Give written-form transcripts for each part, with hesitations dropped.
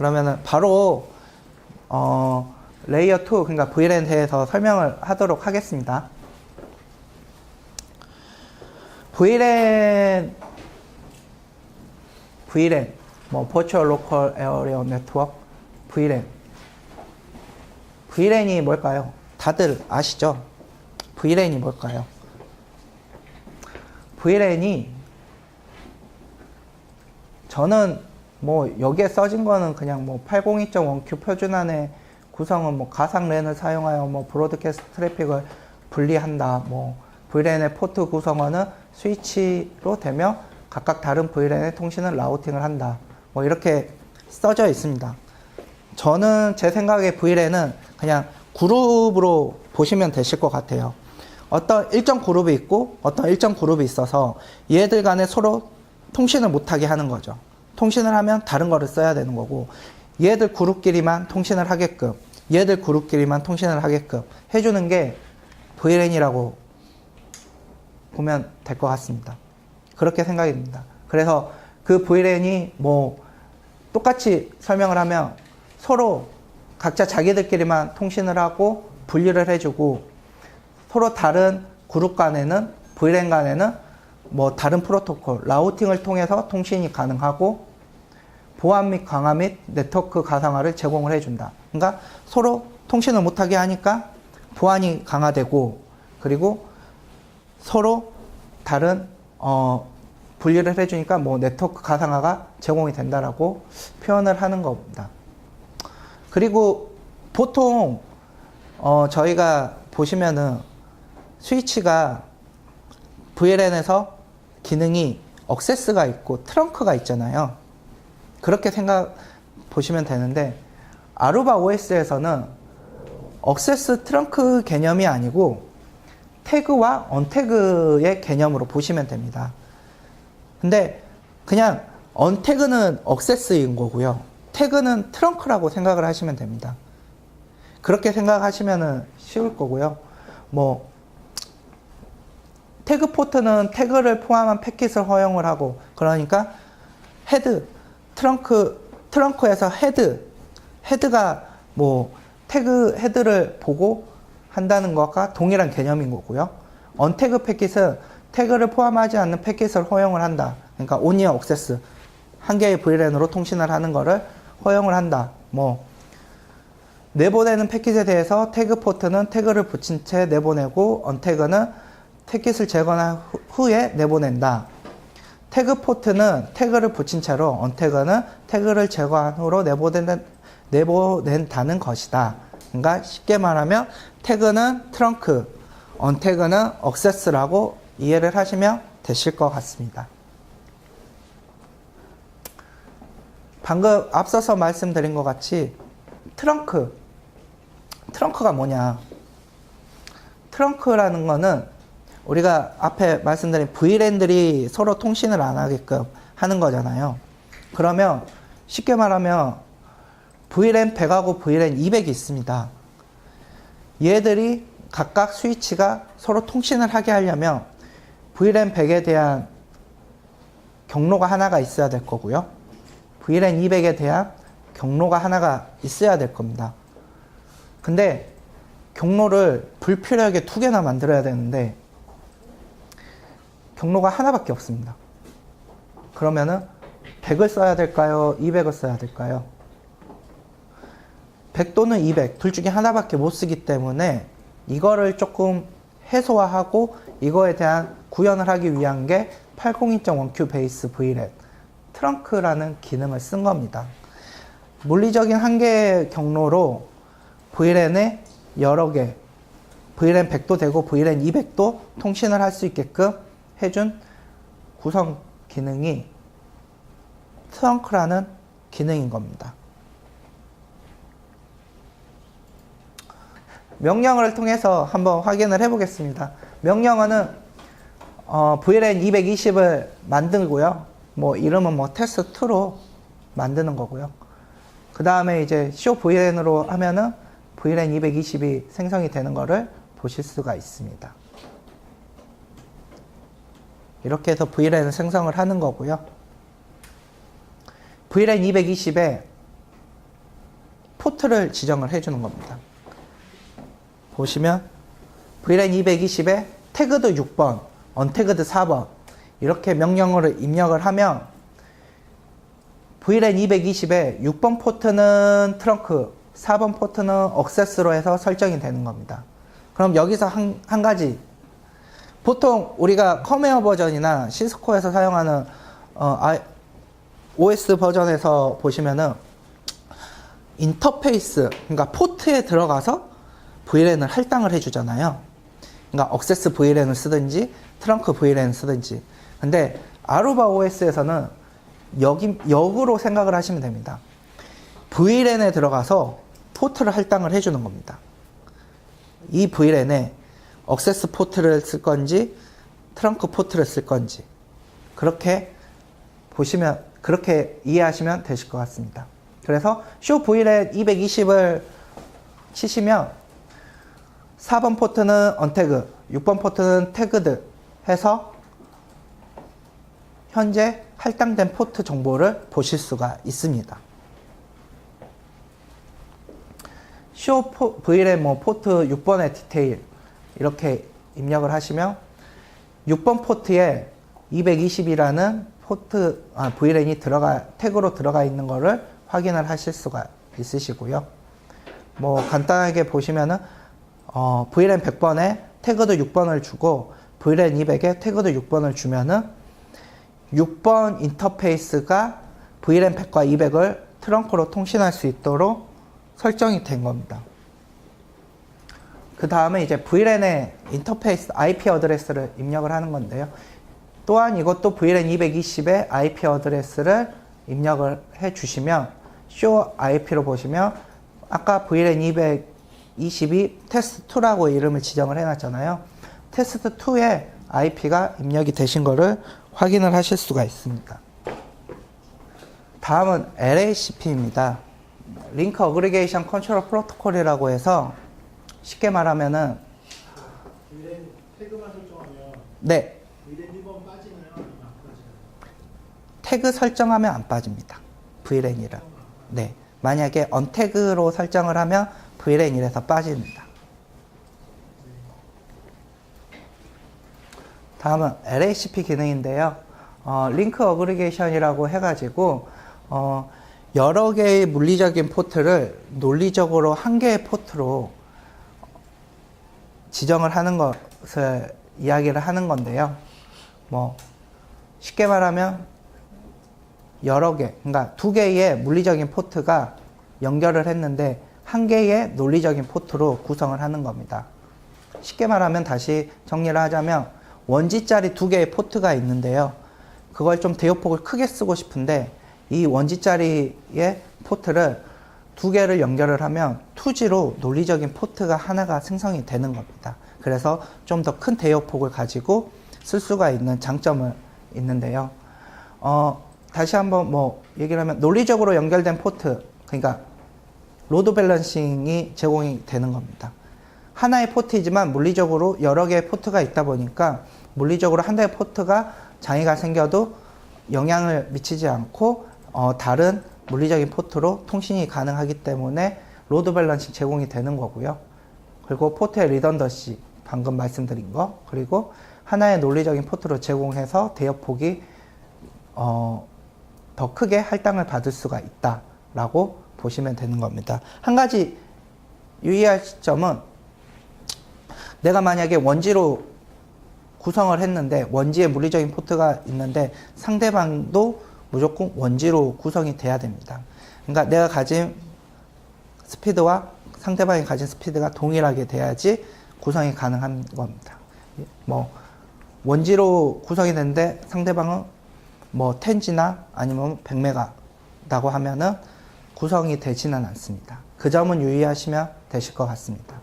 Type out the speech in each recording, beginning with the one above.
그러면은 바로 레이어 2, 그러니까 VLAN에 대해서 설명을 하도록 하겠습니다. VLAN, 뭐 Virtual Local Area Network, VLAN이 뭘까요? 다들 아시죠? VLAN이 뭘까요? VLAN이 저는 뭐 여기에 써진 거는 그냥 뭐 802.1q 표준안의 구성은 뭐 가상 랜을 사용하여 뭐 브로드캐스트 트래픽을 분리한다. 뭐 VLAN의 포트 구성원은 스위치로 되며 각각 다른 VLAN의 통신을 라우팅을 한다. 뭐 이렇게 써져 있습니다. 저는 제 생각에 VLAN은 그냥 그룹으로 보시면 되실 것 같아요. 어떤 일정 그룹이 있고 어떤 일정 그룹이 있어서 얘들 간에 서로 통신을 못하게 하는 거죠. 통신을 하면 다른 거를 써야 되는 거고, 얘들 그룹끼리만 통신을 하게끔, 얘들 그룹끼리만 통신을 하게끔 해주는 게 VLAN이라고 보면 될 것 같습니다. 그렇게 생각이 듭니다. 그래서 그 VLAN이 뭐 똑같이 설명을 하면 서로 각자 자기들끼리만 통신을 하고 분리를 해주고, 서로 다른 그룹 간에는, VLAN 간에는 뭐 다른 프로토콜, 라우팅을 통해서 통신이 가능하고 보안 및 강화 및 네트워크 가상화를 제공을 해준다. 그러니까 서로 통신을 못하게 하니까 보안이 강화되고, 그리고 서로 다른 분리를 해주니까 뭐 네트워크 가상화가 제공이 된다라고 표현을 하는 겁니다. 그리고 보통 저희가 보시면은 스위치가 VLAN에서 기능이 억세스가 있고 트렁크가 있잖아요. 그렇게 보시면 되는데, 아루바 OS에서는 억세스 트렁크 개념이 아니고 태그와 언태그의 개념으로 보시면 됩니다. 근데 그냥 언태그는 억세스인 거고요, 태그는 트렁크라고 생각을 하시면 됩니다. 그렇게 생각하시면 쉬울 거고요. 뭐 태그 포트는 태그를 포함한 패킷을 허용을 하고, 그러니까 헤드, 트렁크에서 헤드가 뭐 태그 헤드를 보고 한다는 것과 동일한 개념인 거고요. 언태그 패킷은 태그를 포함하지 않는 패킷을 허용을 한다. 그러니까 온이어 억세스, 한 개의 VLAN으로 통신을 하는 것을 허용을 한다. 뭐 내보내는 패킷에 대해서 태그 포트는 태그를 붙인 채 내보내고, 언태그는 패킷을 제거한 후에 내보낸다. 태그 포트는 태그를 붙인 채로, 언태그는 태그를 제거한 후로 내보낸다는 것이다. 그러니까 쉽게 말하면 태그는 트렁크, 언태그는 억세스라고 이해를 하시면 되실 것 같습니다. 방금 앞서서 말씀드린 것 같이 트렁크가 뭐냐? 트렁크라는 거는 우리가 앞에 말씀드린 VLAN들이 서로 통신을 안 하게끔 하는 거잖아요. 그러면 쉽게 말하면 VLAN 100하고 VLAN 200이 있습니다. 얘들이 각각 스위치가 서로 통신을 하게 하려면 VLAN 100에 대한 경로가 하나가 있어야 될 거고요, VLAN 200에 대한 경로가 하나가 있어야 될 겁니다. 근데 경로를 불필요하게 2개나 만들어야 되는데 경로가 하나밖에 없습니다. 그러면은 100을 써야 될까요? 200을 써야 될까요? 100 또는 200 둘 중에 하나밖에 못 쓰기 때문에 이거를 조금 해소화하고 이거에 대한 구현을 하기 위한 게 802.1q 베이스 VLAN 트렁크라는 기능을 쓴 겁니다. 물리적인 한계의 경로로 VLAN에 여러 개, VLAN 100도 되고 VLAN 200도 통신을 할 수 있게끔 해준 구성 기능이 트렁크라는 기능인 겁니다. 명령어를 통해서 한번 확인을 해보겠습니다. 명령어는 VLAN 220을 만들고요. 뭐 이름은 뭐 test2로 만드는 거고요. 그 다음에 이제 show VLAN으로 하면은 VLAN 220이 생성이 되는 거를 보실 수가 있습니다. 이렇게 해서 VLAN을 생성을 하는 거고요. VLAN 220에 포트를 지정을 해주는 겁니다. 보시면 VLAN 220에 태그드 6번, 언태그드 4번 이렇게 명령어를 입력을 하면 VLAN 220에 6번 포트는 트렁크, 4번 포트는 억세스로 해서 설정이 되는 겁니다. 그럼 여기서 한 가지, 보통 우리가 컴웨어 버전이나 시스코에서 사용하는 OS 버전에서 보시면은 인터페이스, 그러니까 포트에 들어가서 VLAN을 할당을 해주잖아요. 그러니까 억세스 VLAN을 쓰든지 트렁크 VLAN을 쓰든지. 근데 아루바 OS에서는 역으로 생각을 하시면 됩니다. VLAN에 들어가서 포트를 할당을 해주는 겁니다. 이 VLAN에 억세스 포트를 쓸 건지 트렁크 포트를 쓸 건지 그렇게 보시면, 그렇게 이해하시면 되실 것 같습니다. 그래서 show VLAN 220을 치시면 4번 포트는 언태그, 6번 포트는 태그드 해서 현재 할당된 포트 정보를 보실 수가 있습니다. show VLAN 포트 6번의 디테일 이렇게 입력을 하시면 6번 포트에 220이라는 포트 VLAN이 태그로 들어가 있는 거를 확인을 하실 수가 있으시고요. 뭐 간단하게 보시면은 VLAN 100번에 태그도 6번을 주고 VLAN 200에 태그도 6번을 주면은 6번 인터페이스가 VLAN 100과 200을 트렁크로 통신할 수 있도록 설정이 된 겁니다. 그 다음에 이제 VLAN의 인터페이스 IP 어드레스를 입력을 하는 건데요. 또한 이것도 VLAN 220의 IP 어드레스를 입력을 해 주시면 show IP로 보시면 아까 VLAN 220이 test2라고 이름을 지정을 해 놨잖아요. test2의 IP가 입력이 되신 거를 확인을 하실 수가 있습니다. 다음은 LACP입니다. 링크 어그리게이션 컨트롤 프로토콜이라고 해서 쉽게 말하면은 VLAN 태그만 설정하면 네. VLAN 1번 빠지나요? 아니면 안 빠지나요? 태그 설정하면 안 빠집니다. VLAN이라. 네. 만약에 언태그로 설정을 하면 VLAN1에서 빠집니다. 다음은 LACP 기능인데요. 링크 어그리게이션이라고 해가지고 여러 개의 물리적인 포트를 논리적으로 한 개의 포트로 지정을 하는 것을 이야기를 하는 건데요. 뭐 쉽게 말하면 여러 개, 그러니까 두 개의 물리적인 포트가 연결을 했는데 한 개의 논리적인 포트로 구성을 하는 겁니다. 쉽게 말하면 다시 정리를 하자면 원지짜리 두 개의 포트가 있는데요. 그걸 좀 대역폭을 크게 쓰고 싶은데 이 원지짜리의 포트를 두 개를 연결을 하면 2G로 논리적인 포트가 하나가 생성이 되는 겁니다. 그래서 좀 더 큰 대역폭을 가지고 쓸 수가 있는 장점을 있는데요. 다시 한번 뭐 얘기를 하면 논리적으로 연결된 포트, 그러니까 로드 밸런싱이 제공이 되는 겁니다. 하나의 포트이지만 물리적으로 여러 개의 포트가 있다 보니까 물리적으로 한 대의 포트가 장애가 생겨도 영향을 미치지 않고 다른 물리적인 포트로 통신이 가능하기 때문에 로드 밸런싱 제공이 되는 거고요. 그리고 포트의 리던더시, 방금 말씀드린 거, 그리고 하나의 논리적인 포트로 제공해서 대역폭이 더 크게 할당을 받을 수가 있다라고 보시면 되는 겁니다. 한 가지 유의할 점은 내가 만약에 원지로 구성을 했는데 원지에 물리적인 포트가 있는데 상대방도 무조건 원지로 구성이 돼야 됩니다. 그러니까 내가 가진 스피드와 상대방이 가진 스피드가 동일하게 돼야지 구성이 가능한 겁니다. 뭐 원지로 구성이 되는데 상대방은 뭐 10G나 아니면 100메가라고 하면은 구성이 되지는 않습니다. 그 점은 유의하시면 되실 것 같습니다.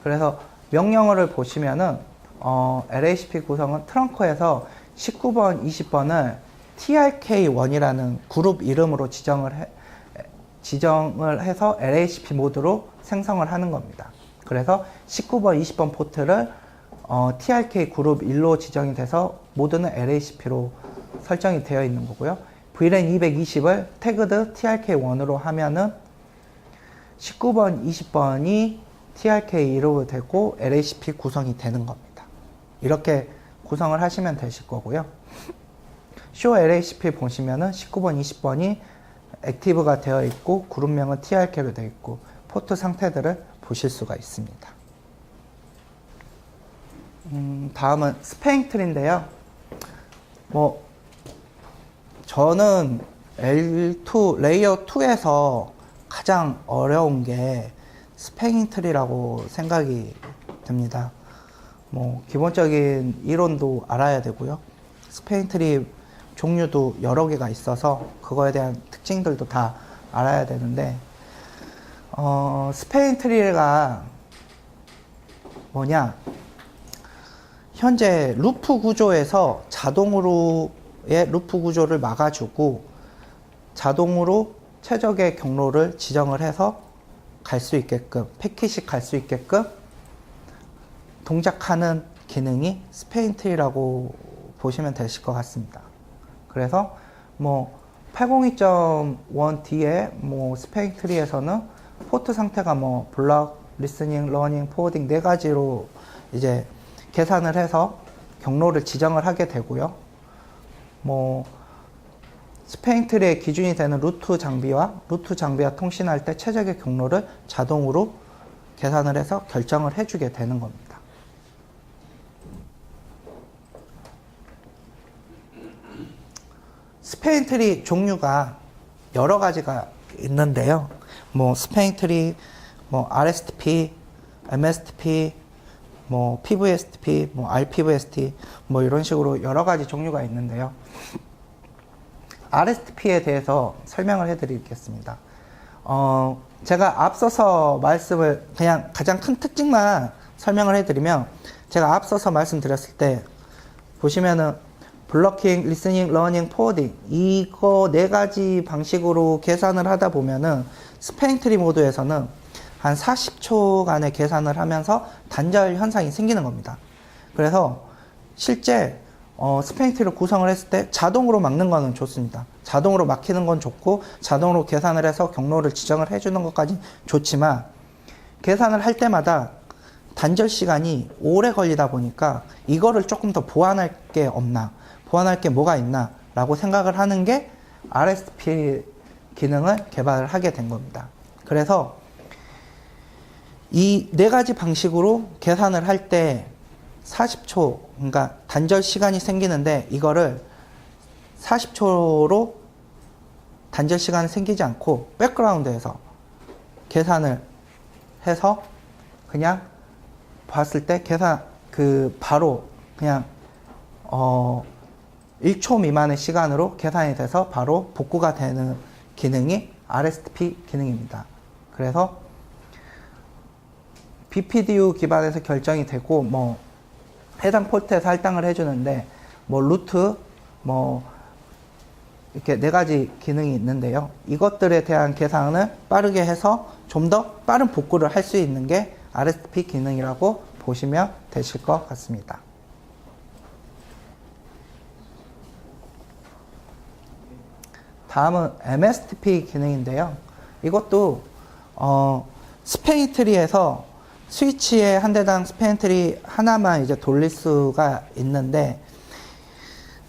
그래서 명령어를 보시면은 LACP 구성은 트렁크에서 19번, 20번을 TRK1이라는 그룹 이름으로 지정을 해서 LACP 모드로 생성을 하는 겁니다. 그래서 19번, 20번 포트를 TRK 그룹 1로 지정이 돼서 모드는 LACP로 설정이 되어 있는 거고요. VLAN 220을 태그드 TRK1으로 하면은 19번, 20번이 TRK2로 되고 LHP 구성이 되는 겁니다. 이렇게 구성을 하시면 되실 거고요. 쇼 LHP 보시면은 19번, 20번이 액티브가 되어 있고 그룹명은 TRK로 되어 있고 포트 상태들을 보실 수가 있습니다. 다음은 스페잉 트리인데요. 뭐 저는 L2 레이어 2에서 가장 어려운 게 스페잉 트리라고 생각이 듭니다. 뭐 기본적인 이론도 알아야 되고요. 스페잉 트리 종류도 여러 개가 있어서 그거에 대한 특징들도 다 알아야 되는데 스페잉 트리가 뭐냐, 현재 루프 구조에서 자동으로의 루프 구조를 막아주고 자동으로 최적의 경로를 지정을 해서 갈 수 있게끔, 패킷이 갈 수 있게끔 동작하는 기능이 스페잉 트리라고 보시면 되실 것 같습니다. 그래서 뭐 802.1D의 뭐 스페잉 트리에서는 포트 상태가 뭐 블럭, 리스닝, 러닝, 포워딩 네 가지로 이제 계산을 해서 경로를 지정을 하게 되고요. 뭐 스페잉 트리의 기준이 되는 루트 장비와 통신할 때 최적의 경로를 자동으로 계산을 해서 결정을 해주게 되는 겁니다. 스페잉 트리 종류가 여러 가지가 있는데요. 뭐 스페잉 트리, 뭐 RSTP, MSTP, 뭐 PVSTP, 뭐 RPVST, 뭐 이런 식으로 여러 가지 종류가 있는데요. RSTP에 대해서 설명을 해드리겠습니다. 제가 앞서서 말씀을 그냥 가장 큰 특징만 설명을 해드리면, 제가 앞서서 말씀드렸을 때 보시면은 블러킹, 리스닝, 러닝, 포워딩 이거 네 가지 방식으로 계산을 하다 보면은 스페잉 트리 모드에서는 한 40초간의 계산을 하면서 단절 현상이 생기는 겁니다. 그래서 실제 스페잉 트리를 구성을 했을 때 자동으로 막는 거는 좋습니다. 자동으로 막히는 건 좋고 자동으로 계산을 해서 경로를 지정을 해주는 것까지 좋지만, 계산을 할 때마다 단절 시간이 오래 걸리다 보니까 이거를 조금 더 보완할 게 없나, 보완할 게 뭐가 있나 라고 생각을 하는 게 RSTP 기능을 개발을 하게 된 겁니다. 그래서 이 네 가지 방식으로 계산을 할 때 40초, 그러니까 단절 시간이 생기는데 이거를 40초로 단절 시간이 생기지 않고 백그라운드에서 계산을 해서 그냥 봤을 때 계산 바로 그냥 1초 미만의 시간으로 계산이 돼서 바로 복구가 되는 기능이 RSTP 기능입니다. 그래서 BPDU 기반에서 결정이 되고 뭐 해당 포트에서 할당을 해주는데 뭐 루트 뭐 이렇게 네 가지 기능이 있는데요. 이것들에 대한 계산을 빠르게 해서 좀 더 빠른 복구를 할 수 있는 게 RSTP 기능이라고 보시면 되실 것 같습니다. 다음은 MSTP 기능인데요. 이것도 스페잉 트리에서 스위치에 한 대당 스페잉 트리 하나만 이제 돌릴 수가 있는데,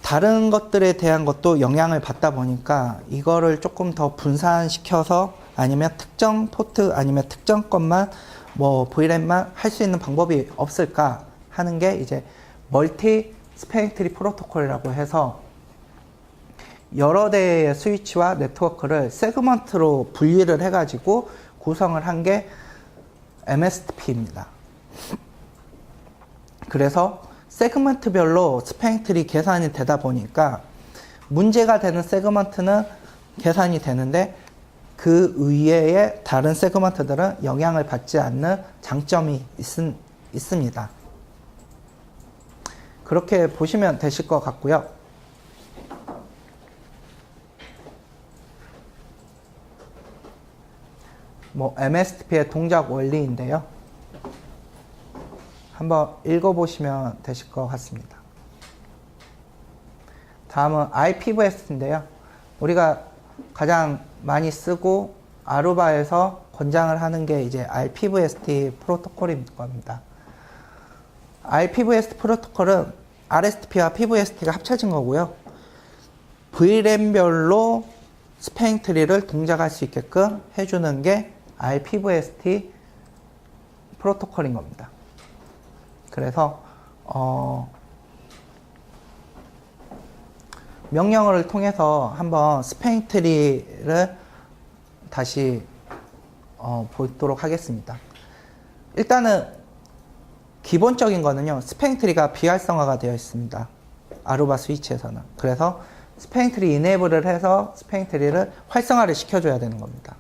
다른 것들에 대한 것도 영향을 받다 보니까 이거를 조금 더 분산시켜서 아니면 특정 포트 아니면 특정 것만 뭐 VLAN만 할 수 있는 방법이 없을까 하는 게 이제 멀티 스페잉 트리 프로토콜이라고 해서 여러 대의 스위치와 네트워크를 세그먼트로 분리를 해가지고 구성을 한 게 MSTP입니다. 그래서 세그먼트별로 스페잉 트리 계산이 되다 보니까 문제가 되는 세그먼트는 계산이 되는데 그 이외의 다른 세그먼트들은 영향을 받지 않는 장점이 있습니다. 그렇게 보시면 되실 것 같고요. 뭐 MSTP의 동작 원리인데요. 한번 읽어보시면 되실 것 같습니다. 다음은 IPVS인데요. 우리가 가장 많이 쓰고 아루바에서 권장을 하는 게 이제 RPVST 프로토콜인 겁니다. RPVST 프로토콜은 RSTP와 PVST가 합쳐진 거고요. V램별로 스패닝 트리를 동작할 수 있게끔 해주는 게 RPVST 프로토콜인 겁니다. 그래서 명령어를 통해서 한번 스패닝 트리를 다시 보도록 하겠습니다. 일단은 기본적인 거는요, 스패닝 트리가 비활성화가 되어 있습니다. 아루바 스위치에서는. 그래서 스패닝 트리 이네이블을 해서 스패닝 트리를 활성화를 시켜줘야 되는 겁니다.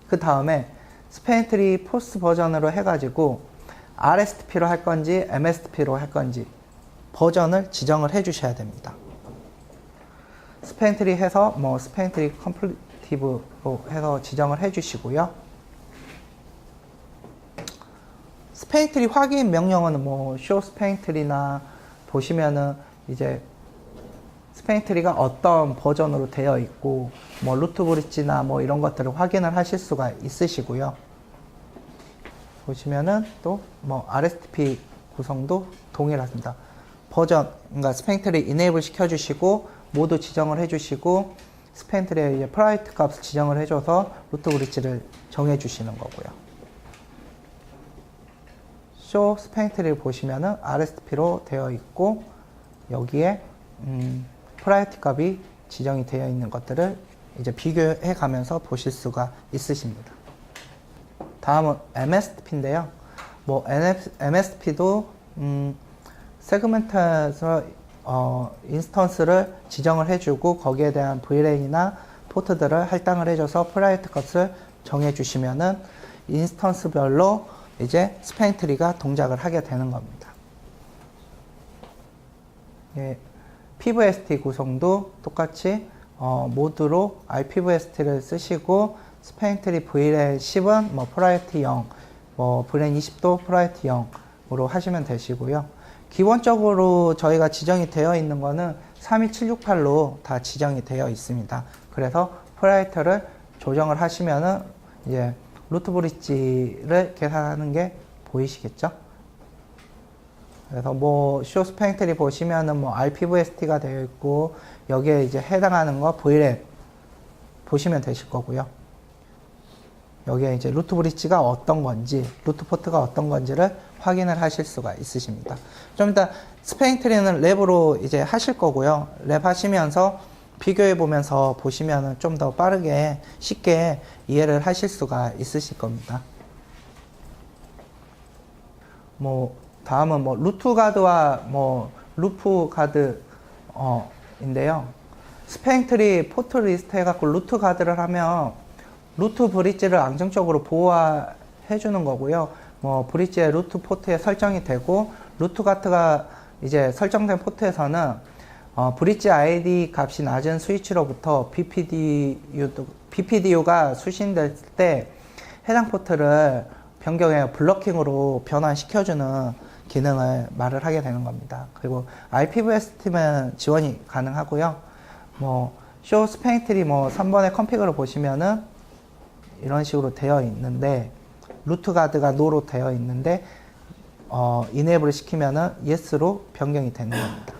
그 다음에 스패닝 트리 포스 버전으로 해가지고 RSTP로 할 건지 MSTP로 할 건지 버전을 지정을 해 주셔야 됩니다. 스패닝 트리 해서 뭐 스패닝 트리 컴플리티브로 해서 지정을 해 주시고요. 스패닝 트리 확인 명령어는 뭐 show 스패닝 트리나 보시면은 이제 스패닝 트리가 어떤 버전으로 되어 있고 뭐 루트 브릿지나 뭐 이런 것들을 확인을 하실 수가 있으시고요. 보시면은 또 뭐 RSTP 구성도 동일합니다. 버전, 그러니까 스패닝 트리 이네이블 시켜주시고 모두 지정을 해주시고 스패닝 트리의 이제 프라이트 값을 지정을 해줘서 루트 브릿지를 정해주시는 거고요. 쇼 스패닝 트리를 보시면은 RSTP로 되어 있고 여기에 프라이어티 값이 지정이 되어 있는 것들을 이제 비교해 가면서 보실 수가 있으십니다. 다음은 MSTP인데요. 뭐 MSTP도 세그멘트에서 인스턴스를 지정을 해주고 거기에 대한 VLAN이나 포트들을 할당을 해줘서 프라이어티 값을 정해주시면은 인스턴스별로 이제 스패닝 트리가 동작을 하게 되는 겁니다. 예. PVST 구성도 똑같이 모드로 RPVST를 쓰시고 스패닝 트리 VLAN 10은 뭐 프라이어티 0, 뭐 VLAN 20도 프라이어티 0으로 하시면 되시고요. 기본적으로 저희가 지정이 되어 있는 거는 32768로 다 지정이 되어 있습니다. 그래서 프라이어티를 조정을 하시면은 이제 루트 브릿지를 계산하는 게 보이시겠죠? 그래서 뭐 쇼 스패닝 트리 보시면은 뭐 RPVST가 되어 있고 여기에 이제 해당하는 거 VLAN 보시면 되실 거고요. 여기에 이제 루트 브릿지가 어떤 건지, 루트 포트가 어떤 건지를 확인을 하실 수가 있으십니다. 좀 이따 스패닝 트리는 랩으로 이제 하실 거고요. 랩 하시면서 비교해 보면서 보시면은 좀 더 빠르게 쉽게 이해를 하실 수가 있으실 겁니다. 뭐 다음은 뭐 루트 가드와 뭐 루프 가드 인데요. 스패닝 트리 포트 리스트 해갖고 루트 가드를 하면 루트 브릿지를 안정적으로 보호해 주는 거고요. 뭐 브릿지의 루트 포트에 설정이 되고 루트 가드가 이제 설정된 포트에서는 브릿지 ID 값이 낮은 스위치로부터 BPDU가 수신될 때 해당 포트를 변경해 블러킹으로 변환시켜주는 기능을 말을 하게 되는 겁니다. 그리고 RPVST면 지원이 가능하고요. 뭐 쇼 스패닝 트리 뭐 3번의 컨피그를 보시면은 이런 식으로 되어 있는데 루트 가드가 NO로 되어 있는데 이네이블을 시키면은 YES로 변경이 되는 겁니다.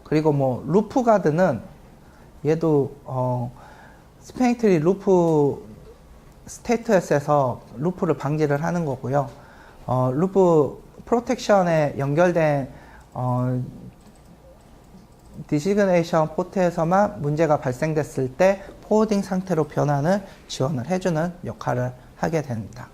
그리고 뭐 루프 가드는 얘도 스패닝 트리 루프 스테이터스에서 루프를 방지를 하는 거고요. 루프 프로텍션에 연결된 디시그네이션 포트에서만 문제가 발생됐을 때 포워딩 상태로 변환을 지원을 해주는 역할을 하게 됩니다.